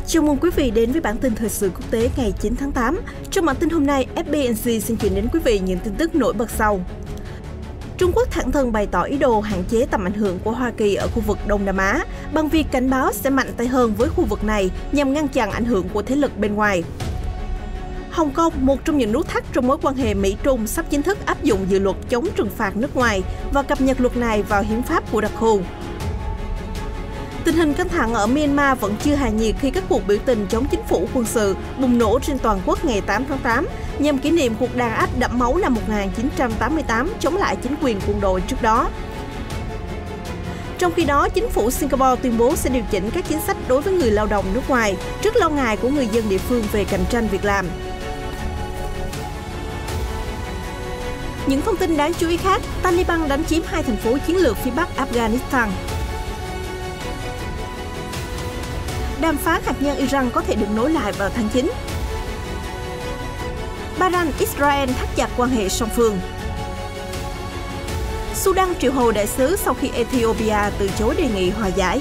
Chào mừng quý vị đến với bản tin thời sự quốc tế ngày 9 tháng 8. Trong bản tin hôm nay, FBNC xin chuyển đến quý vị những tin tức nổi bật sau. Trung Quốc thẳng thừng bày tỏ ý đồ hạn chế tầm ảnh hưởng của Hoa Kỳ ở khu vực Đông Nam Á bằng việc cảnh báo sẽ mạnh tay hơn với khu vực này nhằm ngăn chặn ảnh hưởng của thế lực bên ngoài. Hồng Kông, một trong những nút thắt trong mối quan hệ Mỹ-Trung, sắp chính thức áp dụng dự luật chống trừng phạt nước ngoài và cập nhật luật này vào hiến pháp của đặc khu. Tình hình căng thẳng ở Myanmar vẫn chưa hạ nhiệt khi các cuộc biểu tình chống chính phủ quân sự bùng nổ trên toàn quốc ngày 8 tháng 8 nhằm kỷ niệm cuộc đàn áp đẫm máu năm 1988 chống lại chính quyền quân đội trước đó. Trong khi đó, chính phủ Singapore tuyên bố sẽ điều chỉnh các chính sách đối với người lao động nước ngoài trước lo ngại của người dân địa phương về cạnh tranh việc làm. Những thông tin đáng chú ý khác, Taliban đánh chiếm 2 thành phố chiến lược phía bắc Afghanistan. Đàm phán hạt nhân Iran có thể được nối lại vào tháng 9. Bahrain, Israel thắt chặt quan hệ song phương. Sudan triệu hồi đại sứ sau khi Ethiopia từ chối đề nghị hòa giải.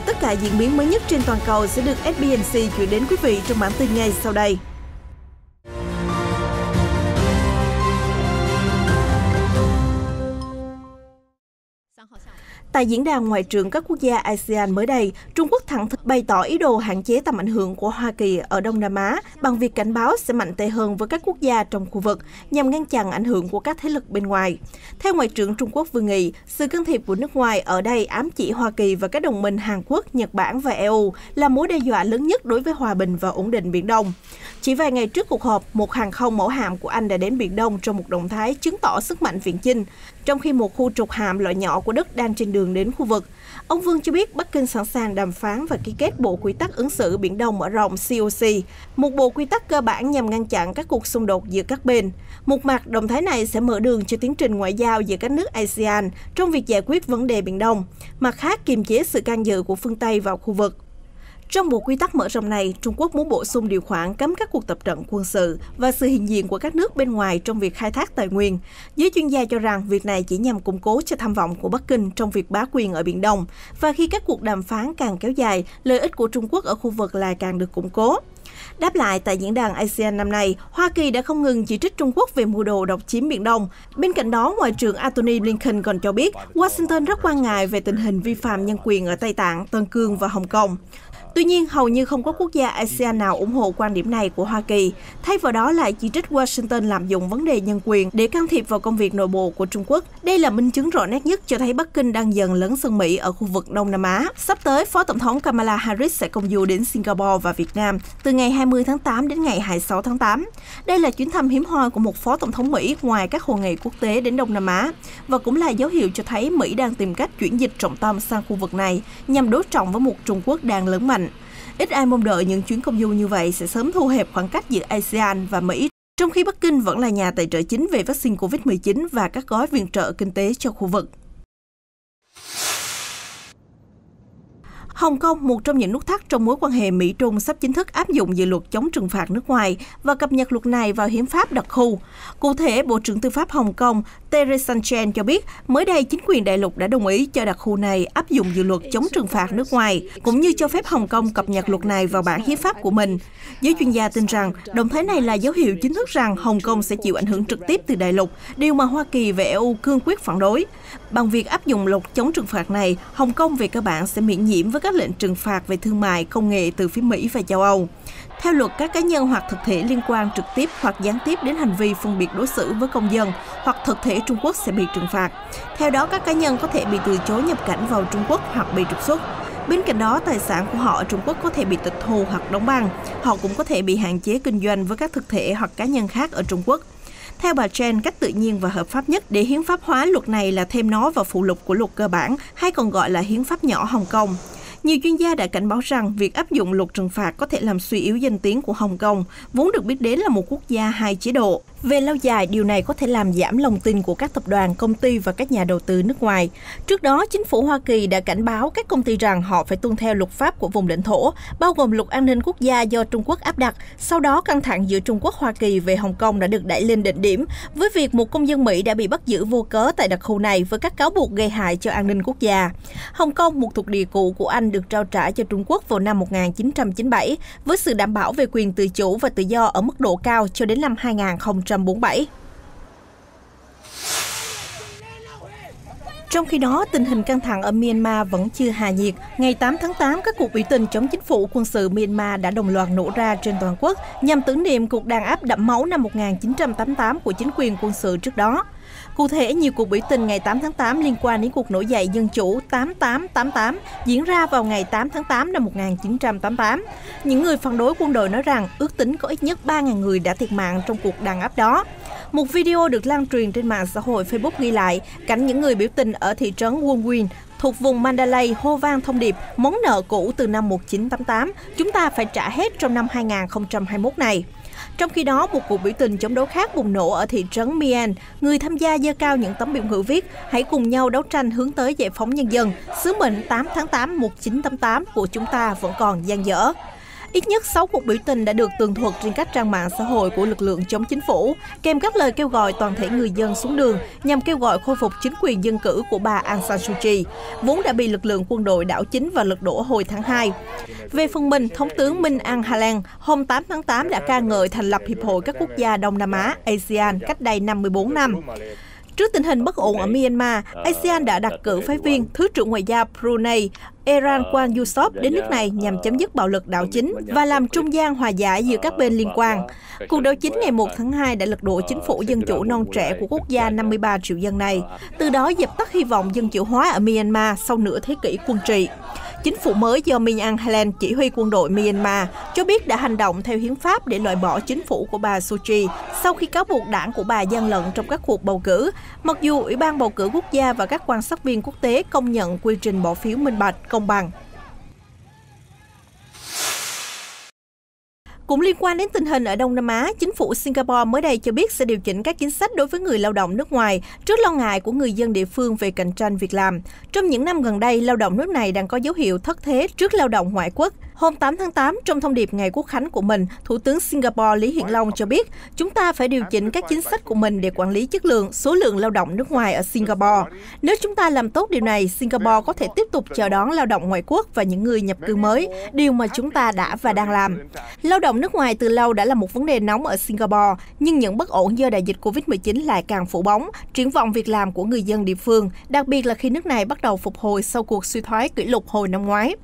Tất cả diễn biến mới nhất trên toàn cầu sẽ được FBNC chuyển đến quý vị trong bản tin ngay sau đây. Tại diễn đàn ngoại trưởng các quốc gia ASEAN mới đây, Trung Quốc thẳng thừng bày tỏ ý đồ hạn chế tầm ảnh hưởng của Hoa Kỳ ở Đông Nam Á bằng việc cảnh báo sẽ mạnh tay hơn với các quốc gia trong khu vực nhằm ngăn chặn ảnh hưởng của các thế lực bên ngoài. Theo Ngoại trưởng Trung Quốc Vương Nghị, sự can thiệp của nước ngoài ở đây ám chỉ Hoa Kỳ và các đồng minh Hàn Quốc, Nhật Bản và EU là mối đe dọa lớn nhất đối với hòa bình và ổn định Biển Đông. Chỉ vài ngày trước cuộc họp, một hàng không mẫu hạm của Anh đã đến Biển Đông trong một động thái chứng tỏ sức mạnh viễn chinh, trong khi một khu trục hạm loại nhỏ của Đức đang trên đường đến khu vực. Ông Vương cho biết Bắc Kinh sẵn sàng đàm phán và ký kết Bộ Quy tắc ứng xử Biển Đông mở rộng COC, một bộ quy tắc cơ bản nhằm ngăn chặn các cuộc xung đột giữa các bên. Một mặt, động thái này sẽ mở đường cho tiến trình ngoại giao giữa các nước ASEAN trong việc giải quyết vấn đề Biển Đông, mặt khác kiềm chế sự can dự của phương Tây vào khu vực. Trong bộ quy tắc mở rộng này, Trung Quốc muốn bổ sung điều khoản cấm các cuộc tập trận quân sự và sự hiện diện của các nước bên ngoài trong việc khai thác tài nguyên. Giới chuyên gia cho rằng việc này chỉ nhằm củng cố cho tham vọng của Bắc Kinh trong việc bá quyền ở Biển Đông, và khi các cuộc đàm phán càng kéo dài, lợi ích của Trung Quốc ở khu vực lại càng được củng cố. Đáp lại tại diễn đàn ASEAN năm nay, Hoa Kỳ đã không ngừng chỉ trích Trung Quốc về mưu đồ độc chiếm Biển Đông. Bên cạnh đó, Ngoại trưởng Antony Blinken còn cho biết Washington rất quan ngại về tình hình vi phạm nhân quyền ở Tây Tạng, Tân Cương và Hồng Kông. Tuy nhiên, hầu như không có quốc gia ASEAN nào ủng hộ quan điểm này của Hoa Kỳ, thay vào đó lại chỉ trích Washington lạm dụng vấn đề nhân quyền để can thiệp vào công việc nội bộ của Trung Quốc. Đây là minh chứng rõ nét nhất cho thấy Bắc Kinh đang dần lấn sân Mỹ ở khu vực Đông Nam Á. Sắp tới, Phó Tổng thống Kamala Harris sẽ công du đến Singapore và Việt Nam từ ngày 20 tháng 8 đến ngày 26 tháng 8. Đây là chuyến thăm hiếm hoi của một Phó Tổng thống Mỹ ngoài các hội nghị quốc tế đến Đông Nam Á, và cũng là dấu hiệu cho thấy Mỹ đang tìm cách chuyển dịch trọng tâm sang khu vực này nhằm đối trọng với một Trung Quốc đang lớn mạnh. Ít ai mong đợi những chuyến công du như vậy sẽ sớm thu hẹp khoảng cách giữa ASEAN và Mỹ, trong khi Bắc Kinh vẫn là nhà tài trợ chính về vaccine COVID-19 và các gói viện trợ kinh tế cho khu vực. Hồng Kông, một trong những nút thắt trong mối quan hệ Mỹ-Trung, sắp chính thức áp dụng dự luật chống trừng phạt nước ngoài và cập nhật luật này vào hiến pháp đặc khu. Cụ thể, Bộ trưởng Tư pháp Hồng Kông Teresa Chen cho biết mới đây chính quyền đại lục đã đồng ý cho đặc khu này áp dụng dự luật chống trừng phạt nước ngoài, cũng như cho phép Hồng Kông cập nhật luật này vào bản hiến pháp của mình. Giới chuyên gia tin rằng động thái này là dấu hiệu chính thức rằng Hồng Kông sẽ chịu ảnh hưởng trực tiếp từ đại lục, điều mà Hoa Kỳ và EU cương quyết phản đối. Bằng việc áp dụng luật chống trừng phạt này, Hồng Kông về cơ bản sẽ miễn nhiễm với các lệnh trừng phạt về thương mại, công nghệ từ phía Mỹ và châu Âu. Theo luật, các cá nhân hoặc thực thể liên quan trực tiếp hoặc gián tiếp đến hành vi phân biệt đối xử với công dân hoặc thực thể Trung Quốc sẽ bị trừng phạt. Theo đó, các cá nhân có thể bị từ chối nhập cảnh vào Trung Quốc hoặc bị trục xuất. Bên cạnh đó, tài sản của họ ở Trung Quốc có thể bị tịch thu hoặc đóng băng. Họ cũng có thể bị hạn chế kinh doanh với các thực thể hoặc cá nhân khác ở Trung Quốc. Theo bà Chen, cách tự nhiên và hợp pháp nhất để hiến pháp hóa luật này là thêm nó vào phụ lục của luật cơ bản, hay còn gọi là hiến pháp nhỏ Hồng Kông. Nhiều chuyên gia đã cảnh báo rằng việc áp dụng luật trừng phạt có thể làm suy yếu danh tiếng của Hồng Kông, vốn được biết đến là một quốc gia hai chế độ. Về lâu dài, điều này có thể làm giảm lòng tin của các tập đoàn, công ty và các nhà đầu tư nước ngoài. Trước đó, chính phủ Hoa Kỳ đã cảnh báo các công ty rằng họ phải tuân theo luật pháp của vùng lãnh thổ, bao gồm luật an ninh quốc gia do Trung Quốc áp đặt. Sau đó, căng thẳng giữa Trung Quốc-Hoa Kỳ về Hồng Kông đã được đẩy lên đỉnh điểm, với việc một công dân Mỹ đã bị bắt giữ vô cớ tại đặc khu này với các cáo buộc gây hại cho an ninh quốc gia. Hồng Kông, một thuộc địa cũ của Anh, được trao trả cho Trung Quốc vào năm 1997, với sự đảm bảo về quyền tự chủ và tự do ở mức độ cao cho đến năm 2047. Trong khi đó, tình hình căng thẳng ở Myanmar vẫn chưa hạ nhiệt. Ngày 8 tháng 8, các cuộc biểu tình chống chính phủ quân sự Myanmar đã đồng loạt nổ ra trên toàn quốc nhằm tưởng niệm cuộc đàn áp đẫm máu năm 1988 của chính quyền quân sự trước đó. Cụ thể, nhiều cuộc biểu tình ngày 8 tháng 8 liên quan đến cuộc nổi dậy dân chủ 8888 diễn ra vào ngày 8 tháng 8 năm 1988. Những người phản đối quân đội nói rằng ước tính có ít nhất 3.000 người đã thiệt mạng trong cuộc đàn áp đó. Một video được lan truyền trên mạng xã hội Facebook ghi lại cảnh những người biểu tình ở thị trấn Wonwin thuộc vùng Mandalay hô vang thông điệp món nợ cũ từ năm 1988, chúng ta phải trả hết trong năm 2021 này. Trong khi đó, một cuộc biểu tình chống đối khác bùng nổ ở thị trấn Mian. Người tham gia giơ cao những tấm biểu ngữ viết hãy cùng nhau đấu tranh hướng tới giải phóng nhân dân. Sứ mệnh 8 tháng 8 1988 của chúng ta vẫn còn dang dở. Ít nhất 6 cuộc biểu tình đã được tường thuật trên các trang mạng xã hội của lực lượng chống chính phủ, kèm các lời kêu gọi toàn thể người dân xuống đường nhằm kêu gọi khôi phục chính quyền dân cử của bà Aung San Suu Kyi, vốn đã bị lực lượng quân đội đảo chính và lật đổ hồi tháng 2. Về phần mình, Thống tướng Min Aung Hlaing hôm 8 tháng 8 đã ca ngợi thành lập Hiệp hội các quốc gia Đông Nam Á ASEAN cách đây 54 năm. Trước tình hình bất ổn ở Myanmar, ASEAN đã đặt cử phái viên Thứ trưởng Ngoại giao Brunei Eran Kwan Yusof đến nước này nhằm chấm dứt bạo lực đảo chính và làm trung gian hòa giải giữa các bên liên quan. Cuộc đảo chính ngày 1 tháng 2 đã lật đổ chính phủ dân chủ non trẻ của quốc gia 53 triệu dân này, từ đó dập tắt hy vọng dân chủ hóa ở Myanmar sau nửa thế kỷ quân trị. Chính phủ mới do Min Aung Hlaing chỉ huy quân đội Myanmar cho biết đã hành động theo hiến pháp để loại bỏ chính phủ của bà Suu Kyi sau khi cáo buộc đảng của bà gian lận trong các cuộc bầu cử, mặc dù Ủy ban bầu cử quốc gia và các quan sát viên quốc tế công nhận quy trình bỏ phiếu minh bạch, công bằng. Cũng liên quan đến tình hình ở Đông Nam Á, chính phủ Singapore mới đây cho biết sẽ điều chỉnh các chính sách đối với người lao động nước ngoài trước lo ngại của người dân địa phương về cạnh tranh việc làm. Trong những năm gần đây, lao động nước này đang có dấu hiệu thất thế trước lao động ngoại quốc. Hôm 8 tháng 8, trong thông điệp ngày Quốc khánh của mình, Thủ tướng Singapore Lý Hiển Long cho biết chúng ta phải điều chỉnh các chính sách của mình để quản lý chất lượng, số lượng lao động nước ngoài ở Singapore. Nếu chúng ta làm tốt điều này, Singapore có thể tiếp tục chào đón lao động ngoại quốc và những người nhập cư mới, điều mà chúng ta đã và đang làm. Lao động nước ngoài từ lâu đã là một vấn đề nóng ở Singapore, nhưng những bất ổn do đại dịch Covid-19 lại càng phủ bóng triển vọng việc làm của người dân địa phương, đặc biệt là khi nước này bắt đầu phục hồi sau cuộc suy thoái kỷ lục hồi năm ngoái.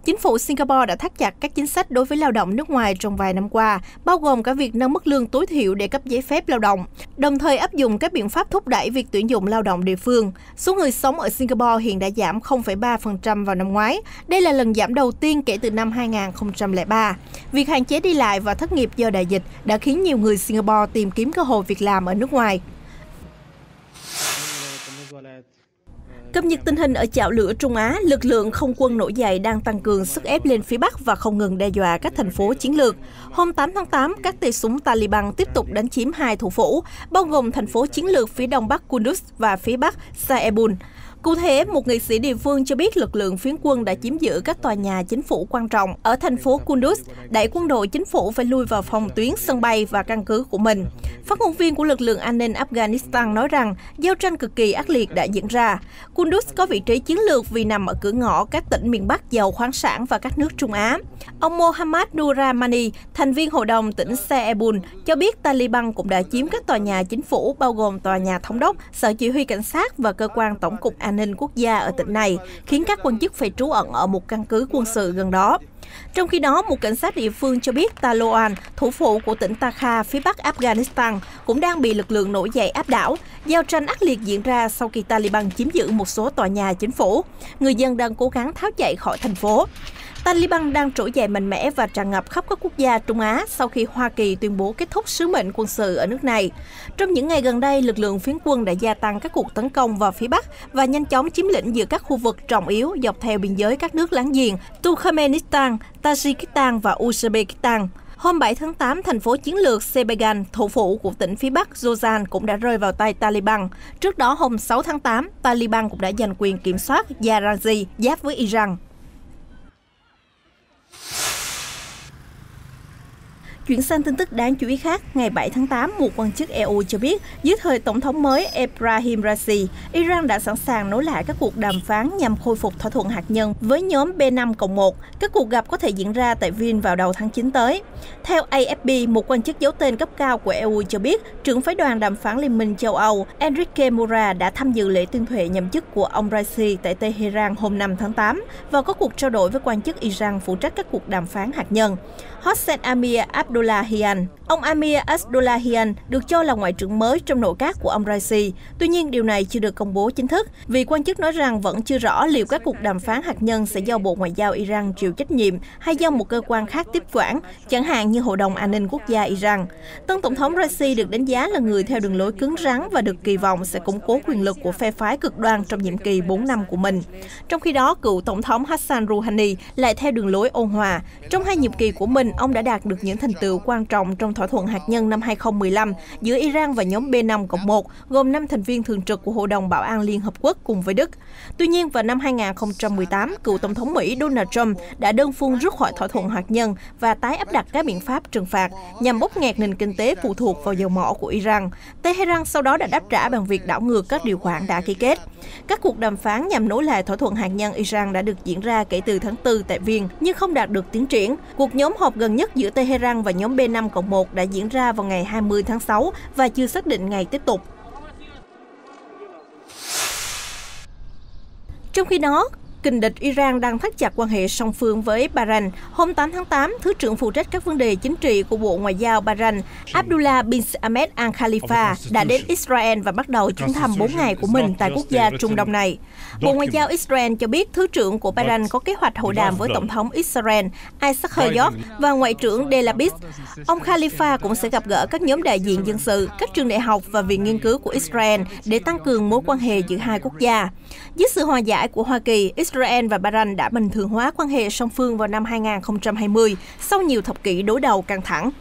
Chính phủ Singapore đã thắt chặt các chính sách đối với lao động nước ngoài trong vài năm qua, bao gồm cả việc nâng mức lương tối thiểu để cấp giấy phép lao động, đồng thời áp dụng các biện pháp thúc đẩy việc tuyển dụng lao động địa phương. Số người sống ở Singapore hiện đã giảm 0,3% vào năm ngoái. Đây là lần giảm đầu tiên kể từ năm 2003. Việc hạn chế đi lại và thất nghiệp do đại dịch đã khiến nhiều người Singapore tìm kiếm cơ hội việc làm ở nước ngoài. Cập nhật tình hình ở chảo lửa Trung Á, lực lượng không quân nổi dậy đang tăng cường sức ép lên phía Bắc và không ngừng đe dọa các thành phố chiến lược. Hôm 8 tháng 8, các tay súng Taliban tiếp tục đánh chiếm 2 thủ phủ, bao gồm thành phố chiến lược phía đông bắc Kunduz và phía bắc Saebul. Cụ thể, một nghị sĩ địa phương cho biết lực lượng phiến quân đã chiếm giữ các tòa nhà chính phủ quan trọng ở thành phố Kunduz, đẩy quân đội chính phủ phải lui vào phòng tuyến sân bay và căn cứ của mình. Phát ngôn viên của lực lượng an ninh Afghanistan nói rằng giao tranh cực kỳ ác liệt đã diễn ra. Kunduz có vị trí chiến lược vì nằm ở cửa ngõ các tỉnh miền Bắc giàu khoáng sản và các nước Trung Á. Ông Mohammad Nuramani, thành viên hội đồng tỉnh Saebul, cho biết Taliban cũng đã chiếm các tòa nhà chính phủ bao gồm tòa nhà thống đốc, sở chỉ huy cảnh sát và cơ quan tổng cục an ninh quốc gia ở tỉnh này, khiến các quan chức phải trú ẩn ở một căn cứ quân sự gần đó. Trong khi đó, một cảnh sát địa phương cho biết Taloan, thủ phủ của tỉnh Takha phía bắc Afghanistan, cũng đang bị lực lượng nổi dậy áp đảo. Giao tranh ác liệt diễn ra sau khi Taliban chiếm giữ một số tòa nhà chính phủ. Người dân đang cố gắng tháo chạy khỏi thành phố. Taliban đang trỗi dậy mạnh mẽ và tràn ngập khắp các quốc gia Trung Á sau khi Hoa Kỳ tuyên bố kết thúc sứ mệnh quân sự ở nước này. Trong những ngày gần đây, lực lượng phiến quân đã gia tăng các cuộc tấn công vào phía Bắc và nhanh chóng chiếm lĩnh giữa các khu vực trọng yếu dọc theo biên giới các nước láng giềng Turkmenistan, Tajikistan và Uzbekistan. Hôm 7 tháng 8, thành phố chiến lược Shebegan, thủ phủ của tỉnh phía Bắc Jozan cũng đã rơi vào tay Taliban. Trước đó, hôm 6 tháng 8, Taliban cũng đã giành quyền kiểm soát Karachi, giáp với Iran. Chuyển sang tin tức đáng chú ý khác, ngày 7 tháng 8, một quan chức EU cho biết, dưới thời Tổng thống mới Ebrahim Raisi, Iran đã sẵn sàng nối lại các cuộc đàm phán nhằm khôi phục thỏa thuận hạt nhân với nhóm B5+1. Các cuộc gặp có thể diễn ra tại Viên vào đầu tháng 9 tới. Theo AFP, một quan chức giấu tên cấp cao của EU cho biết, trưởng phái đoàn đàm phán Liên minh châu Âu Enrique Mora đã tham dự lễ tuyên thệ nhậm chức của ông Raisi tại Tehran hôm 5 tháng 8 và có cuộc trao đổi với quan chức Iran phụ trách các cuộc đàm phán hạt nhân. Hossein Amir Abdollahian. Ông Amir Abdollahian được cho là ngoại trưởng mới trong nội các của ông Raisi. Tuy nhiên, điều này chưa được công bố chính thức, vì quan chức nói rằng vẫn chưa rõ liệu các cuộc đàm phán hạt nhân sẽ do Bộ Ngoại giao Iran chịu trách nhiệm hay do một cơ quan khác tiếp quản, chẳng hạn như Hội đồng An ninh Quốc gia Iran. Tân Tổng thống Raisi được đánh giá là người theo đường lối cứng rắn và được kỳ vọng sẽ củng cố quyền lực của phe phái cực đoan trong nhiệm kỳ 4 năm của mình. Trong khi đó, cựu Tổng thống Hassan Rouhani lại theo đường lối ôn hòa. Trong hai nhiệm kỳ của mình, ông đã đạt được những thành tựu quan trọng trong thỏa thuận hạt nhân năm 2015 giữa Iran và nhóm B5+1, gồm 5 thành viên thường trực của Hội đồng Bảo an Liên Hợp Quốc cùng với Đức. Tuy nhiên, vào năm 2018, cựu Tổng thống Mỹ Donald Trump đã đơn phương rút khỏi thỏa thuận hạt nhân và tái áp đặt các biện pháp trừng phạt nhằm bóp nghẹt nền kinh tế phụ thuộc vào dầu mỏ của Iran. Tehran sau đó đã đáp trả bằng việc đảo ngược các điều khoản đã ký kết. Các cuộc đàm phán nhằm nối lại thỏa thuận hạt nhân Iran đã được diễn ra kể từ tháng 4 tại Viên, nhưng không đạt được tiến triển. Cuộc nhóm họp gần nhất giữa Tehran và nhóm B5+1 đã diễn ra vào ngày 20 tháng 6 và chưa xác định ngày tiếp tục. Trong khi đó, kình địch Iran đang thắt chặt quan hệ song phương với Bahrain. Hôm 8 tháng 8, Thứ trưởng phụ trách các vấn đề chính trị của Bộ Ngoại giao Bahrain, Abdullah bin Ahmed Al Khalifa, đã đến Israel và bắt đầu chuyến thăm 4 ngày của mình tại quốc gia Trung Đông này. Bộ Ngoại giao Israel cho biết Thứ trưởng của Bahrain có kế hoạch hội đàm với Tổng thống Israel Isaac Herzog và Ngoại trưởng Delabis. Ông Khalifa cũng sẽ gặp gỡ các nhóm đại diện dân sự, các trường đại học và viện nghiên cứu của Israel để tăng cường mối quan hệ giữa hai quốc gia. Dưới sự hòa giải của Hoa Kỳ, Israel và Bahrain đã bình thường hóa quan hệ song phương vào năm 2020 sau nhiều thập kỷ đối đầu căng thẳng.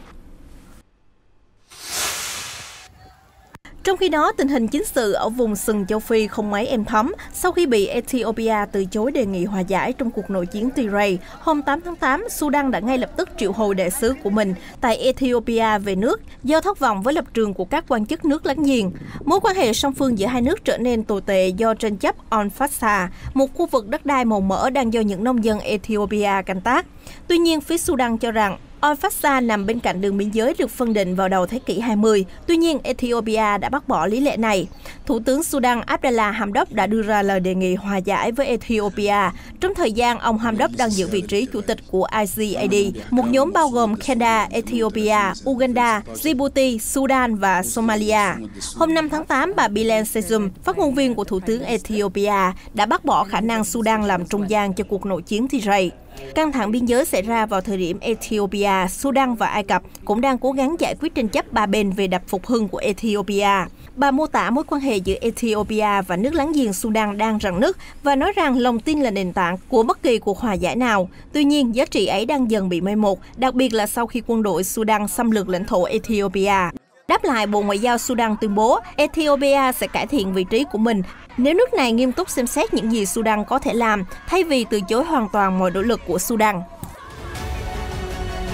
Trong khi đó, tình hình chính sự ở vùng sừng châu Phi không mấy êm thấm sau khi bị Ethiopia từ chối đề nghị hòa giải trong cuộc nội chiến Tigray. Hôm 8 tháng 8, Sudan đã ngay lập tức triệu hồi đại sứ của mình tại Ethiopia về nước do thất vọng với lập trường của các quan chức nước láng giềng. Mối quan hệ song phương giữa hai nước trở nên tồi tệ do tranh chấp Al-Fashsa, một khu vực đất đai màu mỡ đang do những nông dân Ethiopia canh tác. Tuy nhiên, phía Sudan cho rằng Al-Fashsa nằm bên cạnh đường biên giới được phân định vào đầu thế kỷ 20. Tuy nhiên, Ethiopia đã bác bỏ lý lẽ này. Thủ tướng Sudan Abdallah Hamdok đã đưa ra lời đề nghị hòa giải với Ethiopia trong thời gian ông Hamdok đang giữ vị trí chủ tịch của IGAD, một nhóm bao gồm Kenya, Ethiopia, Uganda, Djibouti, Sudan và Somalia. Hôm 5 tháng 8, bà Bilen Sejum, phát ngôn viên của Thủ tướng Ethiopia, đã bác bỏ khả năng Sudan làm trung gian cho cuộc nội chiến Tigray. Căng thẳng biên giới xảy ra vào thời điểm Ethiopia, Sudan và Ai Cập cũng đang cố gắng giải quyết tranh chấp ba bên về đập phục hưng của Ethiopia. Bà mô tả mối quan hệ giữa Ethiopia và nước láng giềng Sudan đang rạn nứt và nói rằng lòng tin là nền tảng của bất kỳ cuộc hòa giải nào. Tuy nhiên, giá trị ấy đang dần bị mai một, đặc biệt là sau khi quân đội Sudan xâm lược lãnh thổ Ethiopia. Đáp lại, Bộ Ngoại giao Sudan tuyên bố Ethiopia sẽ cải thiện vị trí của mình nếu nước này nghiêm túc xem xét những gì Sudan có thể làm, thay vì từ chối hoàn toàn mọi nỗ lực của Sudan.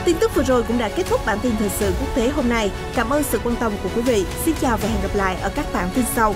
Tin tức vừa rồi cũng đã kết thúc bản tin thời sự quốc tế hôm nay. Cảm ơn sự quan tâm của quý vị. Xin chào và hẹn gặp lại ở các bản tin sau.